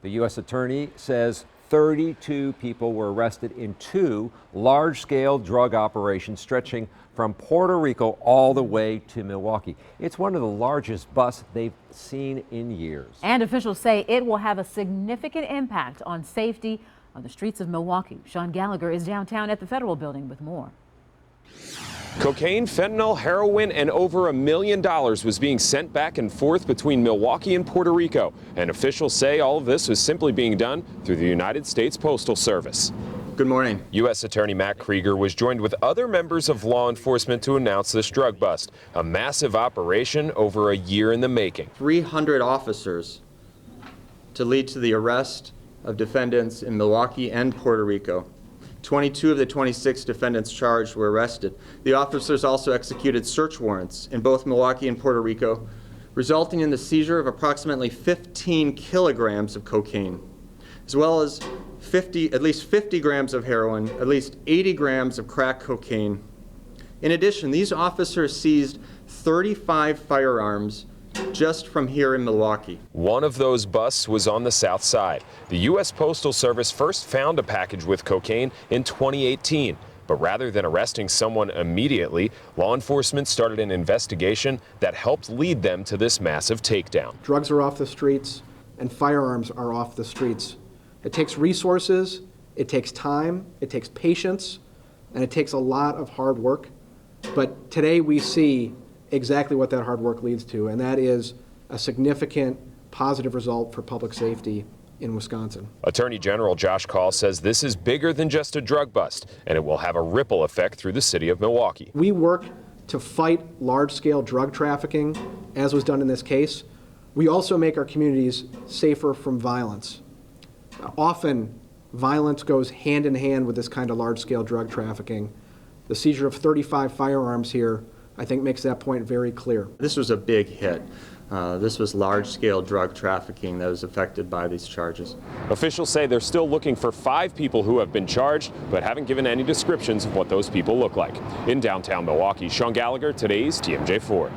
The U.S. attorney says 32 people were arrested in two large-scale drug operations stretching from Puerto Rico all the way to Milwaukee. It's one of the largest busts they've seen in years. And officials say it will have a significant impact on safety on the streets of Milwaukee. Sean Gallagher is downtown at the Federal Building with more. Cocaine, fentanyl, heroin, and over $1 million was being sent back and forth between Milwaukee and Puerto Rico. And officials say all of this was simply being done through the United States Postal Service. Good morning. U.S. Attorney Matt Krieger was joined with other members of law enforcement to announce this drug bust, a massive operation over a year in the making. 300 officers to lead to the arrest of defendants in Milwaukee and Puerto Rico. 22 of the 26 defendants charged were arrested. The officers also executed search warrants in both Milwaukee and Puerto Rico, resulting in the seizure of approximately 15 kilograms of cocaine, as well as at least 50 grams of heroin, at least 80 grams of crack cocaine. In addition, these officers seized 35 firearms just from here in Milwaukee. One of those busts was on the south side. The U.S. Postal Service first found a package with cocaine in 2018. But rather than arresting someone immediately, law enforcement started an investigation that helped lead them to this massive takedown. Drugs are off the streets and firearms are off the streets. It takes resources, it takes time, it takes patience, and it takes a lot of hard work. But today we see exactly what that hard work leads to, and that is a significant positive result for public safety in Wisconsin. Attorney General Josh Kaul says this is bigger than just a drug bust, and it will have a ripple effect through the city of Milwaukee. We work to fight large-scale drug trafficking, as was done in this case. We also make our communities safer from violence. Often, violence goes hand in hand with this kind of large-scale drug trafficking. The seizure of 35 firearms here, I think, makes that point very clear. This was a big hit. This was large-scale drug trafficking that was affected by these charges. Officials say they're still looking for 5 people who have been charged, but haven't given any descriptions of what those people look like. In downtown Milwaukee, Sean Gallagher, today's TMJ4.